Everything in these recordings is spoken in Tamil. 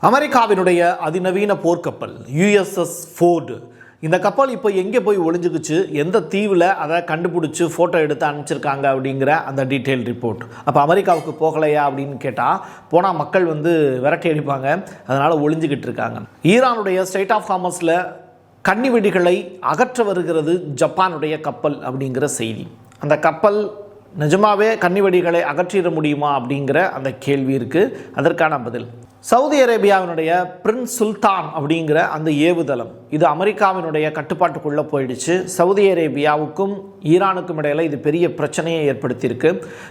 அமெரிக்காவினுடைய அதிநவீன போர்க்கப்பல் USS ஃபோர்டு. இந்த கப்பல் இப்போ எங்கே போய் ஒளிஞ்சுக்குச்சு, எந்த தீவில் அதை கண்டுபிடிச்சி ஃபோட்டோ எடுத்து அனுப்பிச்சிருக்காங்க அப்படிங்கிற அந்த டீட்டெயில் ரிப்போர்ட். அப்போ அமெரிக்காவுக்கு போகலையா அப்படின்னு கேட்டால் போனால் மக்கள் விரட்டி அடிப்பாங்க, அதனால் ஒளிஞ்சிக்கிட்டு இருக்காங்க. ஈரானுடைய ஸ்ட்ரெய்ட் ஆஃப் ஹார்மஸில் கன்னி வெடிகளை அகற்ற வருகிறது ஜப்பானுடைய கப்பல் அப்படிங்கிற செய்தி. அந்த கப்பல் நிஜமாவே கன்னி வெடிகளை அகற்றிட முடியுமா அப்படிங்கிற அந்த கேள்வி இருக்குது. அதற்கான பதில் சவுதி அரேபியாவினுடைய பிரின்ஸ் சுல்தான் அப்படிங்கிற அந்த ஏவுதளம் இது அமெரிக்காவினுடைய கட்டுப்பாட்டுக்குள்ளே போயிடுச்சு. சவுதி அரேபியாவுக்கும் ஈரானுக்கும் இடையில் இது பெரிய பிரச்சனையை ஏற்படுத்தியிருக்கு.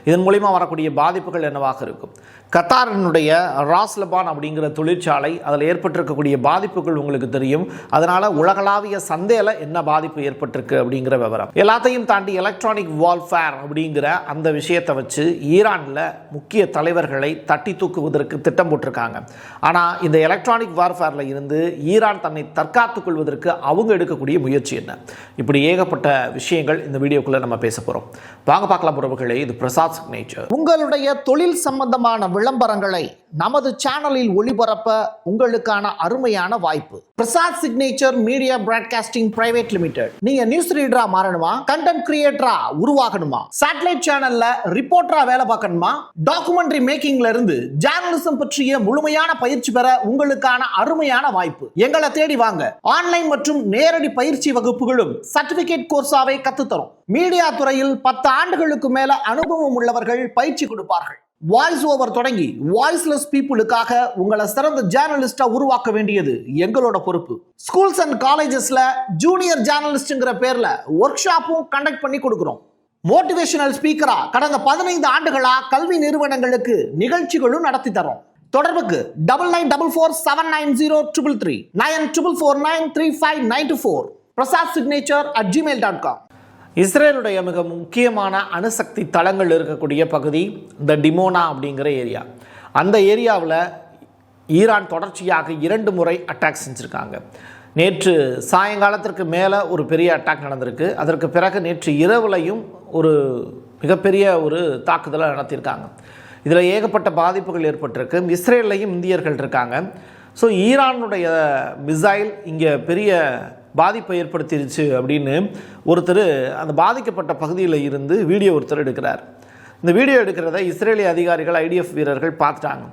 இதன் மூலிமா வரக்கூடிய பாதிப்புகள் என்னவாக இருக்கும்? கத்தாரினுடைய ராஸ்லபான் அப்படிங்கிற தொழிற்சாலை அதில் ஏற்பட்டிருக்கக்கூடிய பாதிப்புகள் உங்களுக்கு தெரியும். அதனால் உலகளாவிய சந்தையில் என்ன பாதிப்பு ஏற்பட்டிருக்கு அப்படிங்கிற விவரம் எல்லாத்தையும் தாண்டி எலக்ட்ரானிக் வார்ஃபேர் அப்படிங்கிற அந்த விஷயத்தை வச்சு ஈரானில் முக்கிய தலைவர்களை தட்டி தூக்குவதற்கு திட்டம் போட்டிருக்காங்க. ஆனால் இந்த எலக்ட்ரானிக் வார்ஃபேரில் இருந்து ஈரான் தன்னை தற்காத்துக் கொள்வதற்கு அவங்க எடுக்கக்கூடிய முயற்சி என்ன? இப்படி ஏகப்பட்ட விஷயங்கள் இந்த வீடியோக்குள்ள நம்ம பேச போறோம். வாங்க பார்க்கலாம் உறவுகளே. இது பிரசாத் சிக்னேச்சர். உங்களுடைய தொழில் சம்பந்தமான விளம்பரங்களை நமது சேனலில் ஒளிபரப்ப உங்களுக்கான அருமையான வாய்ப்பு. Prasad signature media broadcasting private limited. நீங்க நியூஸ் ரீடரா மாறணுமா, கண்டென்ட் கிரியேட்டரா உருவாகணுமா, சேட்டலைட் சேனல்ல ரிப்போர்ட்டரா வேலை பார்க்கணுமா, டாக்குமெண்ட்ரி மேக்கிங்ல இருந்து ஜேர்னலிசம் பற்றிய முழுமையான பயிற்சி பெற உங்களுக்கான அருமையான வாய்ப்பு. எங்களை தேடி வாங்க. ஆன்லைன் மற்றும் நேரடி பயிற்சி வகுப்புகளும் சர்டிபிகேட் கோர்ஸாவை கத்துத்தரும். மீடியா துறையில் 10 ஆண்டுகளுக்கு மேல அனுபவம் உள்ளவர்கள் பயிற்சி கொடுப்பார்கள். வாய்ஸ் ஓவர் தொடங்கி வாய்ஸ்லெஸ் பீப்புளுக்காக உங்களை சிறந்த ஜேர்னலிஸ்டா உருவாக்க வேண்டியது எங்களோட பொறுப்பு. ஸ்கூல்ஸ் அண்ட் காலேஜஸ்ல ஜூனியர் ஜேர்னலிஸ்ட்ங்கிற பேர்ல ஒர்க் ஷாப்பும் கண்டக்ட் பண்ணி கொடுக்கிறோம். மோட்டிவேஷனல் ஸ்பீக்கரா கடந்த 15 ஆண்டுகளா கல்வி நிறுவனங்களுக்கு நிகழ்ச்சிகளும் நடத்தி தரோம். தொடர்புக்கு 9944790333 94493594 prasadsignature@gmail.com. இஸ்ரேலுடைய மிக முக்கியமான அணுசக்தி தளங்கள் இருக்கக்கூடிய பகுதி இந்த டிமோனா அப்படிங்கிற ஏரியா. அந்த ஏரியாவில் ஈரான் தொடர்ச்சியாக 2 முறை அட்டாக் செஞ்சுருக்காங்க. நேற்று சாயங்காலத்திற்கு மேலே ஒரு பெரிய அட்டாக் நடந்திருக்கு. அதற்கு பிறகு நேற்று இரவுலையும் ஒரு மிகப்பெரிய ஒரு தாக்குதலை நடத்தியிருக்காங்க. இதில் ஏகப்பட்ட பாதிப்புகள் ஏற்பட்டிருக்கு. இஸ்ரேல்லையும் இந்தியர்கள் இருக்காங்க. ஸோ ஈரானுடைய மிசைல் இங்கே பெரிய பாதிப்பை ஏற்படுத்திடுச்சு அப்படின்னு ஒருத்தர் அந்த பாதிக்கப்பட்ட பகுதியில் இருந்து வீடியோ எடுக்கிறார். இந்த வீடியோ எடுக்கிறத இஸ்ரேலிய அதிகாரிகள் IDF வீரர்கள் பார்த்துட்டாங்க.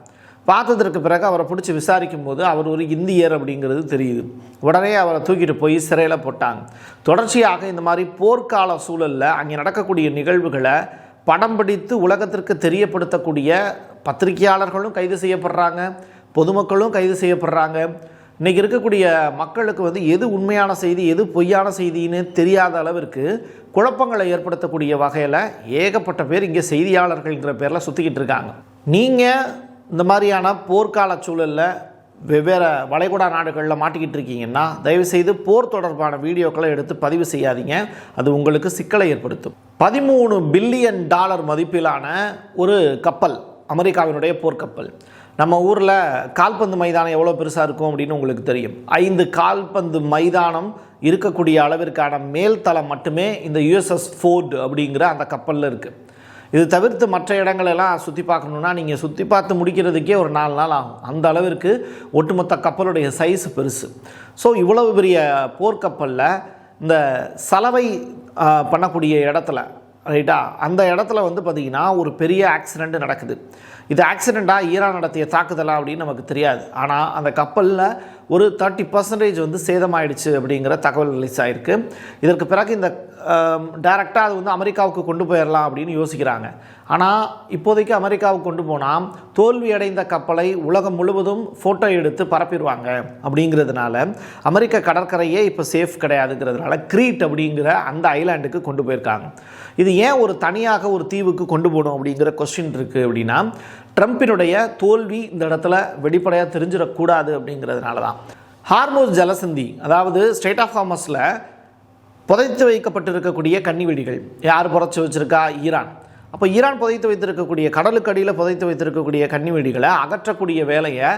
பார்த்ததற்கு பிறகு அவரை பிடிச்சி விசாரிக்கும் போது அவர் ஒரு இந்தியர் அப்படிங்கிறது தெரியுது. உடனே அவரை தூக்கிட்டு போய் சிறையில் போட்டாங்க. தொடர்ச்சியாக இந்த மாதிரி போர்க்கால சூழலில் அங்கே நடக்கக்கூடிய நிகழ்வுகளை படம் பிடித்து உலகத்திற்கு தெரியப்படுத்தக்கூடிய பத்திரிகையாளர்களும் கைது செய்யப்படுறாங்க, பொதுமக்களும் கைது செய்யப்படுறாங்க. இன்றைக்கி இருக்கக்கூடிய மக்களுக்கு எது உண்மையான செய்தி எது பொய்யான செய்தின்னு தெரியாத அளவிற்கு குழப்பங்களை ஏற்படுத்தக்கூடிய வகையில் ஏகப்பட்ட பேர் இங்கே செய்தியாளர்கள்ங்கிற பேரில் சுற்றிக்கிட்டு இருக்காங்க. நீங்கள் இந்த மாதிரியான போர்க்கால சூழலில் வெவ்வேறு வளைகுடா நாடுகளில் மாட்டிக்கிட்டு இருக்கீங்கன்னா தயவுசெய்து போர் தொடர்பான வீடியோக்களை எடுத்து பதிவு செய்யாதீங்க. அது உங்களுக்கு சிக்கலை ஏற்படுத்தும். $13 பில்லியன் மதிப்பிலான ஒரு கப்பல், அமெரிக்காவினுடைய போர்க்கப்பல். நம்ம ஊரில் கால்பந்து மைதானம் எவ்வளோ பெருசாக இருக்கும் அப்படின்னு உங்களுக்கு தெரியும். 5 கால்பந்து மைதானம் இருக்கக்கூடிய அளவிற்கான மேல்தளம் மட்டுமே இந்த USS ஃபோர்டு அப்படிங்கிற அந்த கப்பலில் இருக்குது. இது தவிர்த்து மற்ற இடங்களெல்லாம் சுற்றி பார்க்கணுன்னா நீங்கள் சுற்றி பார்த்து முடிக்கிறதுக்கே ஒரு 4 நாள் ஆகும். அந்த அளவிற்கு ஒட்டுமொத்த கப்பலுடைய சைஸ் பெருசு. ஸோ இவ்வளவு பெரிய போர்க்கப்பலில் இந்த சலவை பண்ணக்கூடிய இடத்துல ரைட்டா, அந்த இடத்துல பார்த்திங்கன்னா ஒரு பெரிய ஆக்சிடெண்ட் நடக்குது. இது ஆக்சிடெண்ட்டாக ஈரான் நடத்திய தாக்குதலா அப்படின்னு நமக்கு தெரியாது. ஆனால் அந்த கப்பலில் ஒரு 30% சேதமாயிடுச்சு அப்படிங்கிற தகவல் ரிலீஸ் ஆகிருக்கு. இதற்கு பிறகு இந்த டைரெக்டாக அது அமெரிக்காவுக்கு கொண்டு போயிடலாம் அப்படின்னு யோசிக்கிறாங்க. ஆனால் இப்போதைக்கு அமெரிக்காவுக்கு கொண்டு போனால் தோல்வி அடைந்த கப்பலை உலகம் முழுவதும் ஃபோட்டோ எடுத்து பரப்பிடுவாங்க. அப்படிங்கிறதுனால அமெரிக்க கடற்கரையே இப்போ சேஃப் கிடையாதுங்கிறதுனால கிரீட் அப்படிங்கிற அந்த ஐலாண்டுக்கு கொண்டு போயிருக்காங்க. இது ஏன் ஒரு தனியாக ஒரு தீவுக்கு கொண்டு போகணும் அப்படிங்கிற கொஸ்டின் இருக்குது. அப்படின்னா ட்ரம்பினுடைய தோல்வி இந்த இடத்துல வெளிப்படையாக தெரிஞ்சிடக்கூடாது அப்படிங்கிறதுனால தான். ஹார்மோஸ் ஜலசந்தி, அதாவது ஸ்ட்ரெய்ட் ஆஃப் ஹார்மஸில் புதைத்து வைக்கப்பட்டிருக்கக்கூடிய கன்னி வெடிகள் யார் புதைச்சி வச்சுருக்கா? ஈரான். அப்போ ஈரான் புதைத்து வைத்திருக்கக்கூடிய, கடலுக்கு அடியில் புதைத்து வைத்திருக்கக்கூடிய கன்னி வெடிகளை அகற்றக்கூடிய வேலையை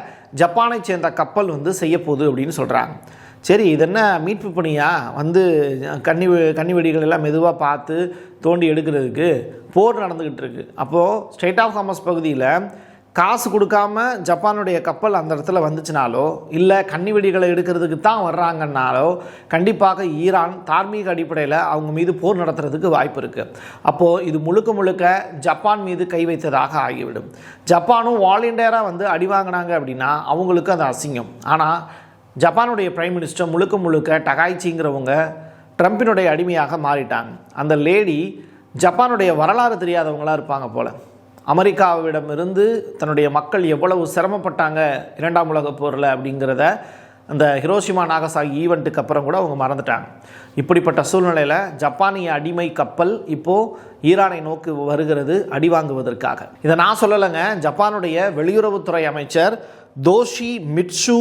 ஜப்பானை சேர்ந்த கப்பல் செய்ய போகுது அப்படின்னு சொல்கிறாங்க. சரி, இது என்ன மீட்பு பணியா? கன்னி வெடிகள் எல்லாம் மெதுவாக பார்த்து தோண்டி எடுக்கிறதுக்கு போர் நடந்துக்கிட்டு இருக்குது. அப்போது ஸ்ட்ரெய்ட் ஆஃப் ஹார்மஸ் பகுதியில் காசு கொடுக்காம ஜப்பானுடைய கப்பல் அந்த இடத்துல வந்துச்சுனாலோ இல்லை கன்னி வெடிகளை எடுக்கிறதுக்கு தான் வர்றாங்கன்னாலோ கண்டிப்பாக ஈரான் தார்மீக அடிப்படையில் அவங்க மீது போர் நடத்துறதுக்கு வாய்ப்பு இருக்குது. அப்போது இது முழுக்க முழுக்க ஜப்பான் மீது கை வைத்ததாக ஆகிவிடும். ஜப்பானும் வாலண்டியராக வந்து அடி வாங்கினாங்க அப்படின்னா அவங்களுக்கு அது அசிங்கம். ஆனால் ஜப்பானுடைய பிரைம் மினிஸ்டர் முழுக்க முழுக்க டகாய்ச்சிங்கிறவங்க ட்ரம்பினுடைய அடிமையாக மாறிட்டாங்க. அந்த லேடி ஜப்பானுடைய வரலாறு தெரியாதவங்களாக இருப்பாங்க போல். அமெரிக்காவிடமிருந்து தன்னுடைய மக்கள் எவ்வளவு சிரமப்பட்டாங்க 2ஆம் உலகப் போரில் அப்படிங்கிறத அந்த ஹிரோஷிமா நாகசாகி ஈவெண்ட்டுக்கு அப்புறம் கூட அவங்க மறந்துட்டாங்க. இப்படிப்பட்ட சூழ்நிலையில் ஜப்பானிய அடிமை கப்பல் இப்போது ஈரானை நோக்கி வருகிறது அடி வாங்குவதற்காக. இதை நான் சொல்லலைங்க, ஜப்பானுடைய வெளியுறவுத்துறை அமைச்சர் தோஷி மிட்சு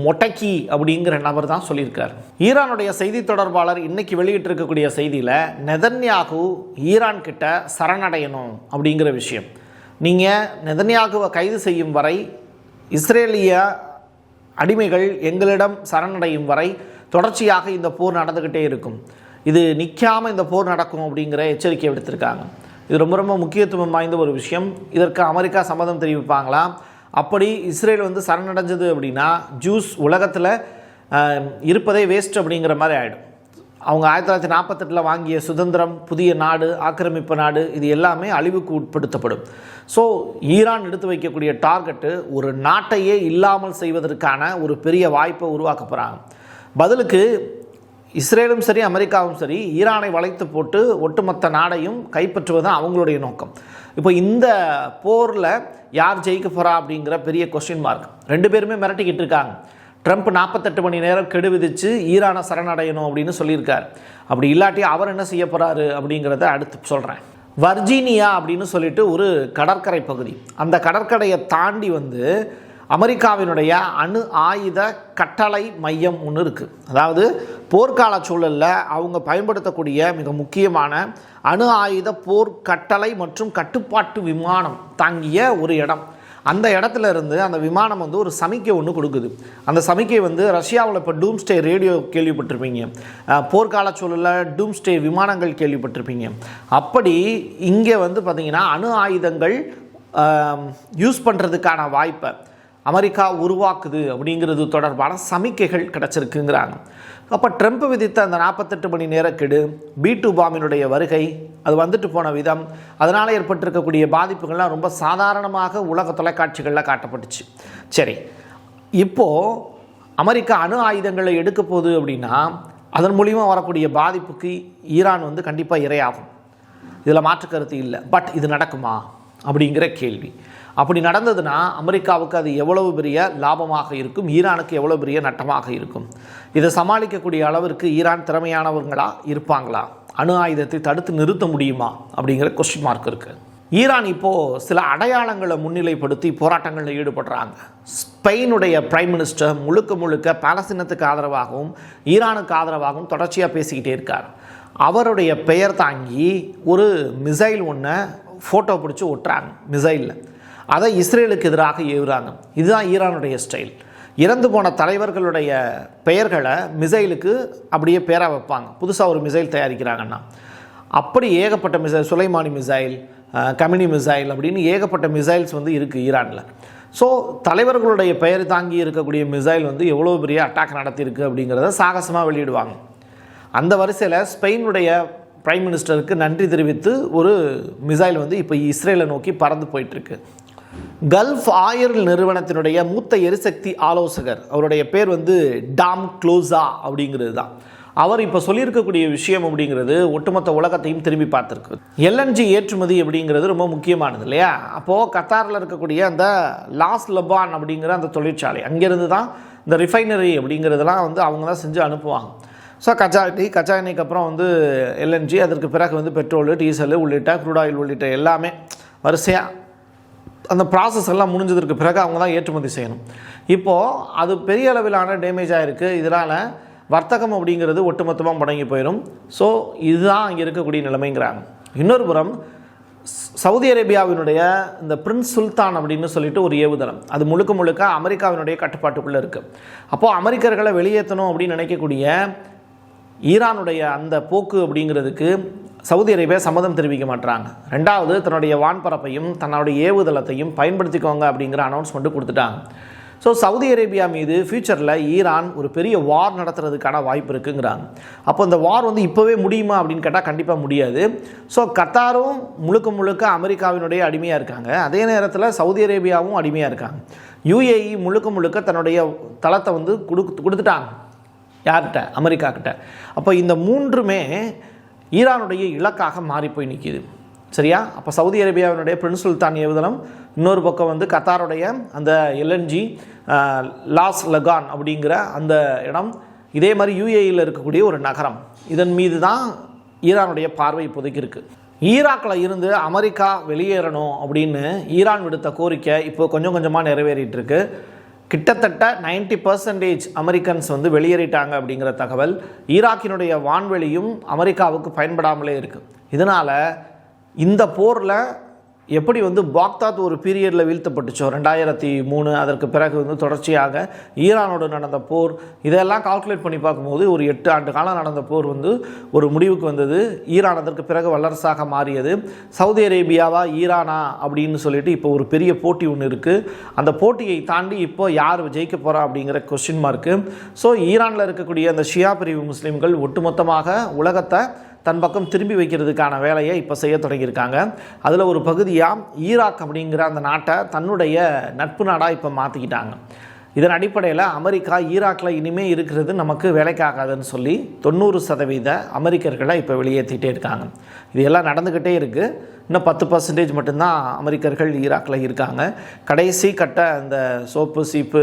மொட்டக்கி அப்படிங்கிற நபர் தான் சொல்லியிருக்கார். ஈரானுடைய செய்தி தொடர்பாளர் இன்னைக்கு வெளியிட்டிருக்கக்கூடிய செய்தியில் நெதன்யாகு ஈரான் கிட்ட சரணடையணும் அப்படிங்கிற விஷயம். நீங்கள் நெதன்யாகுவை கைது செய்யும் வரை, இஸ்ரேலிய அடிமைகள் எங்களிடம் சரணடையும் வரை தொடர்ச்சியாக இந்த போர் நடந்துக்கிட்டே இருக்கும். இது நிற்காமல் இந்த போர் நடக்கும் அப்படிங்கிற எச்சரிக்கை விடுத்திருக்காங்க. இது ரொம்ப ரொம்ப முக்கியத்துவம் வாய்ந்த ஒரு விஷயம். இதற்கு அமெரிக்கா சம்மதம் தெரிவிப்பாங்களா? அப்படி இஸ்ரேல் வந்து சரணடைஞ்சது அப்படின்னா ஜூஸ் உலகத்தில் இருப்பதே வேஸ்ட் அப்படிங்கிற மாதிரி ஆகிடும். அவங்க 1948 வாங்கிய சுதந்திரம், புதிய நாடு, ஆக்கிரமிப்பு நாடு, இது எல்லாமே அழிவுக்கு உட்படுத்தப்படும். ஸோ ஈரான் எடுத்து வைக்கக்கூடிய டார்கெட்டு ஒரு நாட்டையே இல்லாமல் செய்வதற்கான ஒரு பெரிய வாய்ப்பை உருவாக்க போகிறாங்க. பதிலுக்கு இஸ்ரேலும் சரி அமெரிக்காவும் சரி ஈரானை வளைத்து போட்டு ஒட்டுமொத்த நாடையும் கைப்பற்றுவது தான் அவங்களுடைய நோக்கம். இப்போ இந்த போரில் யார் ஜெயிக்க போகிறா அப்படிங்கிற பெரிய கொஸ்டின் மார்க். 2 பேருமே மிரட்டிக்கிட்டு இருக்காங்க. ட்ரம்ப் 48 மணி நேரம் கெடு விதித்து ஈரானை சரணடையணும் அப்படின்னு சொல்லியிருக்கார். அப்படி இல்லாட்டி அவர் என்ன செய்ய போகிறாரு அப்படிங்கிறத அடுத்து சொல்கிறேன். வர்ஜீனியா அப்படின்னு சொல்லிட்டு ஒரு கடற்கரை பகுதி, அந்த கடற்கரையை தாண்டி வந்து அமெரிக்காவினுடைய அணு ஆயுத கட்டளை மையம் ஒன்று இருக்குது. அதாவது போர்க்கால சூழலில் அவங்க பயன்படுத்தக்கூடிய மிக முக்கியமான அணு ஆயுத போர் கட்டளை மற்றும் கட்டுப்பாட்டு விமானம் தாங்கிய ஒரு இடம். அந்த இடத்துல இருந்து அந்த விமானம் வந்து ஒரு சமிக்கை ஒன்று கொடுக்குது. அந்த சமிக்கை வந்து ரஷ்யாவில் இப்போ டூம்ஸ்டே ரேடியோ கேள்விப்பட்டிருப்பீங்க, போர்க்கால சூழலில் டூம்ஸ்டே விமானங்கள் கேள்விப்பட்டிருப்பீங்க. அப்படி இங்கே வந்து பார்த்திங்கன்னா அணு ஆயுதங்கள் யூஸ் பண்ணுறதுக்கான வாய்ப்பை அமெரிக்கா உருவாக்குது அப்படிங்கிறது தொடர்பான சமிக்கைகள் கிடச்சிருக்குங்கிறாங்க. அப்போ ட்ரம்ப் விதித்த அந்த 48 மணி நேர கெடு, B2 பாம்பினுடைய வருகை, அது வந்துட்டு போன விதம், அதனால் ஏற்பட்டிருக்கக்கூடிய பாதிப்புகள்லாம் ரொம்ப சாதாரணமாக உலக தொலைக்காட்சிகளில் காட்டப்பட்டுச்சு. சரி, இப்போது அமெரிக்கா அணு ஆயுதங்களை எடுக்க போகுது அப்படின்னா அதன் மூலிமா வரக்கூடிய பாதிப்புக்கு ஈரான் வந்து கண்டிப்பாக இரையாகும். இதில் மாற்று கருத்து இல்லை. பட் இது நடக்குமா அப்படிங்கிற கேள்வி. அப்படி நடந்ததுன்னா அமெரிக்காவுக்கு அது எவ்வளவு பெரிய லாபமாக இருக்கும், ஈரானுக்கு எவ்வளோ பெரிய நட்டமாக இருக்கும். இதை சமாளிக்கக்கூடிய அளவிற்கு ஈரான் திறமையானவங்களா இருப்பாங்களா? அணு ஆயுதத்தை தடுத்து நிறுத்த முடியுமா அப்படிங்கிற கொஸ்டின் மார்க் இருக்குது. ஈரான் இப்போது சில அடையாளங்களை முன்னிலைப்படுத்தி போராட்டங்களில் ஈடுபடுறாங்க. ஸ்பெயினுடைய பிரைம் மினிஸ்டர் முழுக்க முழுக்க பாலஸ்தீனத்துக்கு ஆதரவாகவும் ஈரானுக்கு ஆதரவாகவும் தொடர்ச்சியாக பேசிக்கிட்டே இருக்கார். அவருடைய பெயர் தாங்கி ஒரு மிசைல் ஒன்று ஃபோட்டோ பிடிச்சி ஒட்டுறாங்க மிசைலில். அதை இஸ்ரேலுக்கு எதிராக ஏவுறாங்க. இதுதான் ஈரானுடைய ஸ்டைல். இறந்து போன தலைவர்களுடைய பெயர்களை மிசைலுக்கு அப்படியே பேராக வைப்பாங்க. புதுசாக ஒரு மிசைல் தயாரிக்கிறாங்கன்னா அப்படி ஏகப்பட்ட மிசைல், சுலைமானி மிசைல், கமினி மிசைல் அப்படின்னு ஏகப்பட்ட மிசைல்ஸ் வந்து இருக்குது ஈரானில். ஸோ தலைவர்களுடைய பெயர் தாங்கி இருக்கக்கூடிய மிசைல் வந்து எவ்வளோ பெரிய அட்டாக் நடத்தியிருக்கு அப்படிங்கிறத சாகசமாக வெளியிடுவாங்க. அந்த வரிசையில் ஸ்பெயினுடைய பிரைம் மினிஸ்டருக்கு நன்றி தெரிவித்து ஒரு மிசைல் வந்து இப்போ இஸ்ரேலை நோக்கி பறந்து போயிட்டுருக்கு. கல்ஃப் ஆயில் நிறுவனத்தினுடைய மூத்த எரிசக்தி ஆலோசகர், அவருடைய பேர் வந்து டாம் க்ளோஸா அப்படிங்கிறது தான். அவர் இப்போ சொல்லியிருக்கக்கூடிய விஷயம் அப்படிங்கிறது ஒட்டுமொத்த உலகத்தையும் திரும்பி பார்த்துருக்கு. LNG ஏற்றுமதி அப்படிங்கிறது ரொம்ப முக்கியமானது இல்லையா? அப்போது கத்தாரில் இருக்கக்கூடிய அந்த லாஸ் லெபான் அப்படிங்கிற அந்த தொழிற்சாலை, அங்கேருந்து தான் இந்த ரிஃபைனரி அப்படிங்கிறதெல்லாம் வந்து அவங்க தான் செஞ்சு அனுப்புவாங்க. ஸோ கச்சா எண்ணெய்க்கு அப்புறம் வந்து LNG, அதற்கு பிறகு வந்து பெட்ரோலு, டீசலு உள்ளிட்ட க்ரூட் ஆயில் உள்ளிட்ட எல்லாமே வரிசையாக அந்த ப்ராசஸ் எல்லாம் முடிஞ்சதற்கு பிறகு அவங்க தான் ஏற்றுமதி செய்யணும். இப்போது அது பெரிய அளவிலான டேமேஜ் ஆகிருக்கு. இதனால் வர்த்தகம் அப்படிங்கிறது ஒட்டுமொத்தமாக முடங்கி போயிடும். ஸோ இதுதான் இங்கே இருக்கக்கூடிய நிலைமைங்கிறாங்க. இன்னொரு புறம் சவுதி அரேபியாவினுடைய இந்த பிரின்ஸ் சுல்தான் அப்படின்னு சொல்லிட்டு ஒரு ஏவுதளம், அது முழுக்க முழுக்க அமெரிக்காவினுடைய கட்டுப்பாட்டுக்குள்ளே இருக்குது. அப்போது அமெரிக்கர்களை வெளியேற்றணும் அப்படின்னு நினைக்கக்கூடிய ஈரானுடைய அந்த போக்கு அப்படிங்கிறதுக்கு சவுதி அரேபியா சம்மதம் தெரிவிக்க மாட்டாங்க. ரெண்டாவது, தன்னுடைய வான்பரப்பையும் தன்னுடைய ஏவுதளத்தையும் பயன்படுத்திக்கோங்க அப்படிங்கிற அனௌன்ஸ்மெண்ட்டு கொடுத்துட்டாங்க. ஸோ சவுதி அரேபியா மீது ஃப்யூச்சரில் ஈரான் ஒரு பெரிய வார் நடத்துறதுக்கான வாய்ப்பு இருக்குங்கிறாங்க. அப்போ இந்த வார் வந்து இப்போவே முடியுமா அப்படின்னு கேட்டால் கண்டிப்பாக முடியாது. ஸோ கத்தாரும் முழுக்க முழுக்க அமெரிக்காவினுடைய அடிமையாக இருக்காங்க. அதே நேரத்தில் சவுதி அரேபியாவும் அடிமையாக இருக்காங்க. யுஏஇ முழுக்க முழுக்க தன்னுடைய தளத்தை வந்து கொடுத்துட்டாங்க. யார்கிட்ட? அமெரிக்கா கிட்ட. அப்போ இந்த மூன்றுமே ஈரானுடைய இலக்காக மாறி போய் நிற்கிது. சரியா? அப்போ சவுதி அரேபியாவினுடைய பிரின்ஸ் சுல்தான் ஏவுதளம், இன்னொரு பக்கம் வந்து கத்தாருடைய அந்த எல்என்ஜி லாஸ் லகான் அப்படிங்கிற அந்த இடம், இதே மாதிரி யுஏஇயில் இருக்கக்கூடிய ஒரு நகரம், இதன் மீது தான் ஈரானுடைய பார்வை இப்போதைக்கு இருக்குது. ஈராக்கில் இருந்து அமெரிக்கா வெளியேறணும் அப்படின்னு ஈரான் விடுத்த கோரிக்கை இப்போ கொஞ்சம் கொஞ்சமாக நிறைவேறிட்டு இருக்கு. கிட்டத்தட்ட 90% அமெரிக்கன்ஸ் வந்து வெளியேறிட்டாங்க அப்படிங்கிற தகவல். ஈராக்கினுடைய வான்வெளியும் அமெரிக்காவுக்கு பயன்படாமலே இருக்குது. இதனால் இந்த போரில் எப்படி வந்து பாக்தாத் ஒரு பீரியடில் வீழ்த்தப்பட்டுச்சோ 2003, அதற்கு பிறகு வந்து தொடர்ச்சியாக ஈரானோடு நடந்த போர், இதெல்லாம் கால்குலேட் பண்ணி பார்க்கும்போது ஒரு 8 ஆண்டு காலம் நடந்த போர் வந்து ஒரு முடிவுக்கு வந்தது. ஈரான் அதற்கு பிறகு வல்லரசாக மாறியது. சவுதி அரேபியாவா ஈரானா அப்படின்னு சொல்லிட்டு இப்போ ஒரு பெரிய போட்டி ஒன்று இருக்குது. அந்த போட்டியை தாண்டி இப்போ யார் ஜெயிக்க போகிறா அப்படிங்கிற கொஸ்டின் மார்க்கு. ஸோ ஈரானில் இருக்கக்கூடிய அந்த ஷியா பிரிவு முஸ்லீம்கள் ஒட்டுமொத்தமாக உலகத்தை தன் பக்கம் திரும்பி வைக்கிறதுக்கான வேலையை இப்போ செய்ய தொடங்கியிருக்காங்க. அதில் ஒரு பகுதியாக ஈராக் அப்படிங்கிற அந்த நாட்டை தன்னுடைய நட்பு நாடாக இப்போ மாற்றிக்கிட்டாங்க. இதன் அடிப்படையில் அமெரிக்கா ஈராக்கில் இனிமேல் இருக்கிறது நமக்கு வேலைக்காகாதுன்னு சொல்லி 90% அமெரிக்கர்களை இப்போ வெளியேற்றிட்டே இருக்காங்க. இது எல்லாம் நடந்துக்கிட்டே இருக்குது. இன்னும் 10% மட்டும்தான் அமெரிக்கர்கள் ஈராக்கில் இருக்காங்க. கடைசி கட்ட அந்த சோப்பு சீப்பு,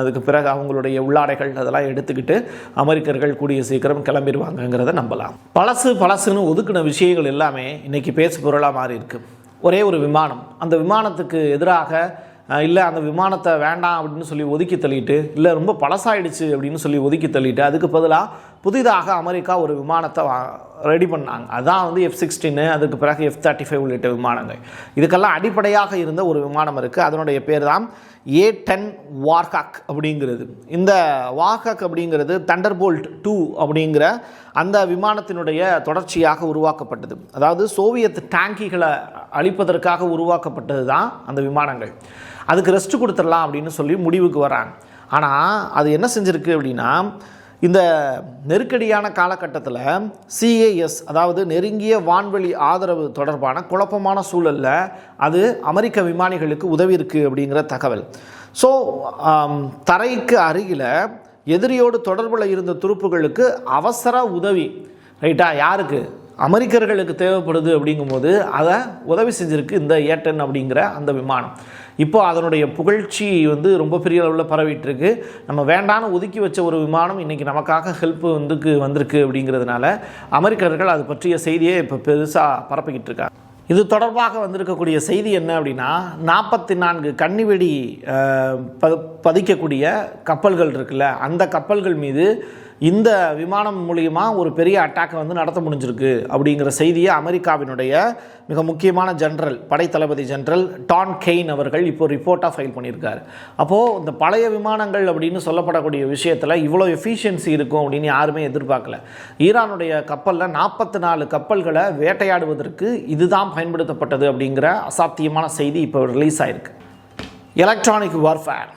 அதுக்கு பிறகு அவங்களுடைய உள்ளாடைகள் அதெல்லாம் எடுத்துக்கிட்டு அமெரிக்கர்கள் கூடிய சீக்கிரம் கிளம்பிடுவாங்கங்கிறத நம்பலாம். பழசுன்னு ஒதுக்கின விஷயங்கள் எல்லாமே இன்றைக்கி பேசு பொருளாக மாறி இருக்குது. ஒரே ஒரு விமானம், அந்த விமானத்துக்கு எதிராக இல்லை அந்த விமானத்தை வேண்டாம் அப்படின்னு சொல்லி ஒதுக்கி தள்ளிட்டு, இல்லை ரொம்ப பழசாயிடுச்சு அப்படின்னு சொல்லி ஒதுக்கி தள்ளிட்டு, அதுக்கு பதிலாக புதிதாக அமெரிக்கா ஒரு விமானத்தை ரெடி பண்ணாங்க. அதுதான் வந்து F-16, அதுக்கு பிறகு F-35 உள்ளிட்ட விமானங்கள். இதுக்கெல்லாம் அடிப்படையாக இருந்த ஒரு விமானம் இருக்குது. அதனுடைய பேர் தான் A-10 வார்ஹாக் அப்படிங்கிறது. இந்த வார்ஹாக் அப்படிங்கிறது தண்டர்போல்ட் 2 அப்படிங்கிற அந்த விமானத்தினுடைய தொடர்ச்சியாக உருவாக்கப்பட்டது. அதாவது சோவியத் டேங்கிகளை அழிப்பதற்காக உருவாக்கப்பட்டது தான் அந்த விமானங்கள். அதுக்கு ரெஸ்ட் கொடுத்துடலாம் அப்படின்னு சொல்லி முடிவுக்கு வராங்க. ஆனால் அது என்ன செஞ்சுருக்கு அப்படின்னா, இந்த நெருக்கடியான காலகட்டத்தில் CAS, அதாவது நெருங்கிய வான்வெளி ஆதரவு தொடர்பான குழப்பமான சூழலில் அது அமெரிக்க விமானிகளுக்கு உதவி இருக்குது அப்படிங்கிற தகவல். ஸோ தரைக்கு அருகில் எதிரியோடு தொடர்பில் இருந்த துருப்புகளுக்கு அவசர உதவி, ரைட்டா, யாருக்கு? அமெரிக்கர்களுக்கு தேவைப்படுது. அப்படிங்கும்போது அதை உதவி செஞ்சுருக்கு இந்த A-10 அப்படிங்கிற அந்த விமானம். இப்போ அதனுடைய புகழ்ச்சி வந்து ரொம்ப பெரிய அளவில் பரவிட்டுருக்கு. நம்ம வேண்டான்னு ஒதுக்கி வச்ச ஒரு விமானம் இன்றைக்கி நமக்காக ஹெல்ப் வந்திருக்கு அப்படிங்கிறதுனால அமெரிக்கர்கள் அது பற்றிய செய்தியை இப்போ பெருசாக பரப்பிக்கிட்டு இருக்காங்க. இது தொடர்பாக வந்திருக்கக்கூடிய செய்தி என்ன அப்படின்னா, 44 கன்னிவெடி பதிக்கக்கூடிய கப்பல்கள் இருக்குல்ல, அந்த கப்பல்கள் மீது இந்த விமானம் மூலிமா ஒரு பெரிய அட்டாக்கை வந்து நடத்த முடிஞ்சிருக்கு அப்படிங்கிற செய்தியை அமெரிக்காவினுடைய மிக முக்கியமான ஜெனரல், படைத்தளபதி ஜெனரல் டான் கெயின் அவர்கள் இப்போ ரிப்போர்ட்டாக ஃபைல் பண்ணியிருக்காரு. அப்போது இந்த பழைய விமானங்கள் அப்படின்னு சொல்லப்படக்கூடிய விஷயத்தில் இவ்வளோ எஃபிஷியன்சி இருக்கும் அப்படின்னு யாருமே எதிர்பார்க்கல. ஈரானுடைய கப்பலில் 44 கப்பல்களை வேட்டையாடுவதற்கு இதுதான் பயன்படுத்தப்பட்டது அப்படிங்கிற அசாத்தியமான செய்தி இப்போ ரிலீஸ் ஆகிருக்கு. எலக்ட்ரானிக் வார்ஃபேர்,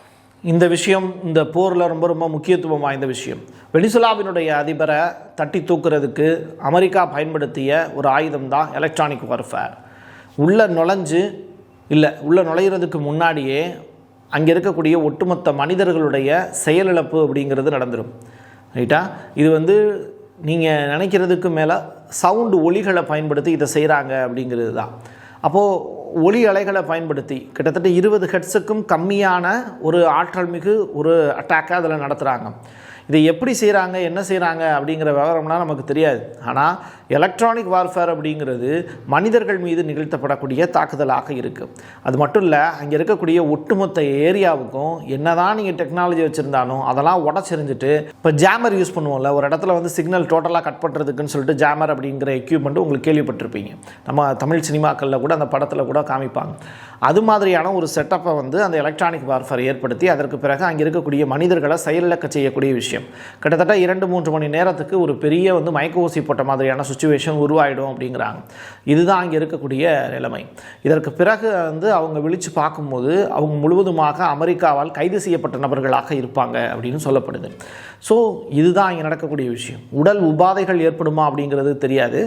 இந்த விஷயம் இந்த போரில் ரொம்ப ரொம்ப முக்கியத்துவம் வாய்ந்த விஷயம். வெனிசுலாவினுடைய அதிபரை தட்டி தூக்குறதுக்கு அமெரிக்கா பயன்படுத்திய ஒரு ஆயுதம் தான் எலக்ட்ரானிக் வார்ஃபேர். உள்ளே நுழையிறதுக்கு முன்னாடியே அங்கே இருக்கக்கூடிய ஒட்டுமொத்த மனிதர்களுடைய செயலிழப்பு அப்படிங்கிறது நடந்துடும், ரைட்டா. இது வந்து நீங்கள் நினைக்கிறதுக்கு மேலே சவுண்டு ஒலிகளை பயன்படுத்தி இதை செய்கிறாங்க அப்படிங்கிறது தான். அப்போது ஒலி அலைகளை பயன்படுத்தி கிட்டத்தட்ட 20 ஹெர்ட்ஸுக்கும் கம்மியான ஒரு ஆற்றல் மிகு ஒரு அட்டாக்கை அதில் நடத்துகிறாங்க. இதை எப்படி செய்கிறாங்க, என்ன செய்கிறாங்க அப்படிங்கிற விவரம்னா நமக்கு தெரியாது. ஆனால் எலக்ட்ரானிக் வார்ஃபேர் அப்படிங்கிறது மனிதர்கள் மீது நிகழ்த்தப்படக்கூடிய தாக்குதலாக இருக்குது. அது மட்டும் இல்லை, அங்கே இருக்கக்கூடிய ஒட்டுமொத்த ஏரியாவுக்கும் என்ன தான் நீங்கள் டெக்னாலஜி வச்சுருந்தாலும் அதெல்லாம் உடச்செறிஞ்சிட்டு, இப்போ ஜாமர் யூஸ் பண்ணுவோம்ல, ஒரு இடத்துல வந்து சிக்னல் டோட்டலாக கட் பண்ணுறதுக்குன்னு சொல்லிட்டு ஜாமர் அப்படிங்கிற எக்யூப்மெண்ட் உங்களுக்கு கேள்விப்பட்டிருப்பீங்க. நம்ம தமிழ் சினிமாக்களில் கூட அந்த படத்தில் கூட கண்டிப்பாக காமிப்பாங்க. அது மாதிரியான ஒரு செட்டப்பை வந்து அந்த எலக்ட்ரானிக் வார்ஃபேர் ஏற்படுத்தி அதற்கு பிறகு அங்கே இருக்கக்கூடிய மனிதர்களை செயலிழக்க செய்யக்கூடிய விஷயம். கிட்டத்தட்ட 2-3 மணி நேரத்துக்கு ஒரு பெரிய வந்து மயக்க ஊசி போட்ட மாதிரியான சுச்சுவேஷன் உருவாயிடும் அப்படிங்கிறாங்க. இதுதான் அங்கே இருக்கக்கூடிய நிலைமை. இதற்கு பிறகு வந்து அவங்க விழித்து பார்க்கும்போது அவங்க முழுவதுமாக அமெரிக்காவால் கைது செய்யப்பட்ட நபர்களாக இருப்பாங்க அப்படின்னு சொல்லப்படுது. ஸோ இதுதான் இங்கே நடக்கக்கூடிய விஷயம். உடல் உபாதைகள் ஏற்படுமா அப்படிங்கிறது தெரியாது.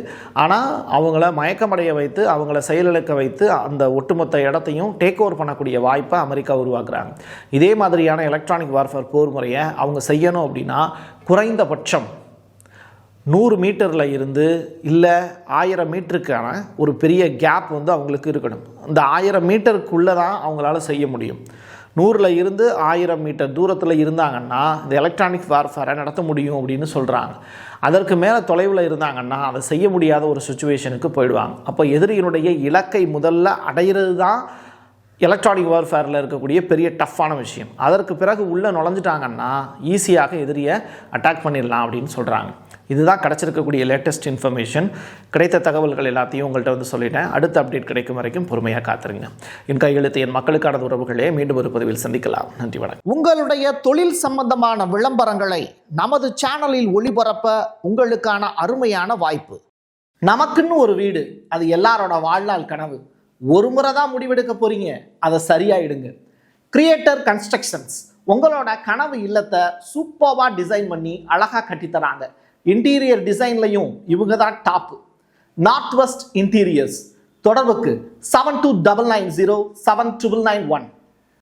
ஆனால் அவங்கள மயக்கமடைய வைத்து அவங்கள செயலிழக்க வைத்து அந்த ஒட்டுமொத்த இடத்தையும் டேக் ஓவர் பண்ணக்கூடிய வாய்ப்பை அமெரிக்கா உருவாக்குறாங்க. இதே மாதிரியான எலக்ட்ரானிக் வார்ஃபேர் போர் முறையை அவங்க செய்யணும் அப்படின்னா குறைந்தபட்சம் 100 மீட்டரில் இருந்து இல்லை 1000 மீட்டருக்கான ஒரு பெரிய கேப் வந்து அவங்களுக்கு இருக்கணும். இந்த 1000 மீட்டருக்குள்ளே தான் அவங்களால செய்ய முடியும். 100 இருந்து 1000 மீட்டர் தூரத்தில் இருந்தாங்கன்னா இந்த எலக்ட்ரானிக் வார்ஃபேரை நடத்த முடியும் அப்படின்னு சொல்கிறாங்க. அதற்கு மேலே தொலைவில் இருந்தாங்கன்னா அதை செய்ய முடியாத ஒரு சுச்சுவேஷனுக்கு போயிடுவாங்க. அப்போ எதிரியினுடைய இலக்கை முதல்ல அடைகிறது தான் எலக்ட்ரானிக் வார்ஃபேரில் இருக்கக்கூடிய பெரிய டஃப்பான விஷயம். அதற்கு பிறகு உள்ளே நுழைஞ்சிட்டாங்கன்னா ஈஸியாக எதிரியை அட்டாக் பண்ணிடலாம் அப்படின்னு சொல்கிறாங்க. இதுதான் கிடச்சிருக்கக்கூடிய லேட்டஸ்ட் இன்ஃபர்மேஷன். கிடைத்த தகவல்கள் எல்லாத்தையும் உங்கள்கிட்ட வந்து சொல்லிட்டேன். அடுத்த அப்டேட் கிடைக்கும் வரைக்கும் பொறுமையாக காத்துருங்க. என் கையெழுத்து என் மக்களுக்கான உறவுகளே, மீண்டும் ஒரு பதிவில் சந்திக்கலாம். நன்றி, வணக்கம். உங்களுடைய தொழில் சம்பந்தமான விளம்பரங்களை நமது சேனலில் ஒளிபரப்ப உங்களுக்கான அருமையான வாய்ப்பு. நமக்குன்னு ஒரு வீடு, அது எல்லாரோட வாழ்நாள் கனவு. ஒரு முறை தான் முடிவெடுக்க போறீங்க, அதை சரியாயிடுங்க. கிரியேட்டர் கன்ஸ்ட்ரக்ஷன்ஸ் உங்களோட கனவு இல்லத்தை சூப்பராக டிசைன் பண்ணி அழகாக கட்டித்தராங்க. இன்டீரியர் டிசைன்லையும் இவங்க தான் டாப். North west interiors. தொடர்புக்கு 72907991.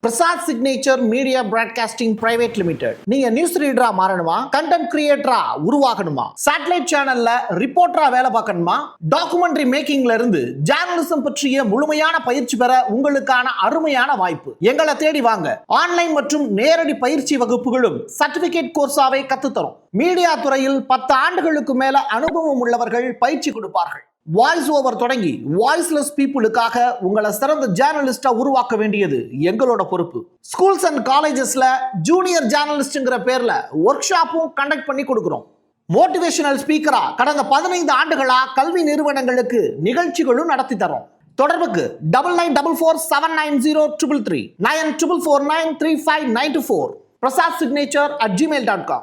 Prasad signature media broadcasting private limited. நீங்க நியூஸ் ரீடரா மாறணுமா, கண்டென்ட் கிரியேட்டரா உருவாகணுமா, சேட்டலைட் சேனல்ல ரிப்போர்ட்டரா வேலை பார்க்கணுமா, டாக்குமெண்ட்ரி மேக்கிங்ல இருந்து ஜேர்னலிசம் பற்றிய முழுமையான பயிற்சி பெற உங்களுக்கான அருமையான வாய்ப்பு. எங்களை தேடி வாங்க. ஆன்லைன் மற்றும் நேரடி பயிற்சி வகுப்புகளும் சர்டிபிகேட் கோர்ஸாவே கத்துத்தரும். மீடியா துறையில் 10 ஆண்டுகளுக்கு மேல அனுபவம் உள்ளவர்கள் பயிற்சி கொடுப்பார்கள். வாய்ஸ் ஓவர் தொடங்கி வாய்ஸ்லெஸ் பீப்புளுக்காக உங்களை சிறந்த ஜேர்னலிஸ்டா உருவாக்க வேண்டியது எங்களோட பொறுப்பு. ஸ்கூல்ஸ் அண்ட் காலேஜஸ்ல ஜூனியர் ஜேர்னலிஸ்ட்ங்கிற பேர்ல ஒர்க் ஷாப்பும் கண்டக்ட் பண்ணி கொடுக்கிறோம். மோட்டிவேஷனல் ஸ்பீக்கரா கடந்த 15 ஆண்டுகளா கல்வி நிறுவனங்களுக்கு நிகழ்ச்சிகளும் நடத்தி தரோம். தொடர்புக்கு 9944790333 94493594. prasad signature@gmail.com.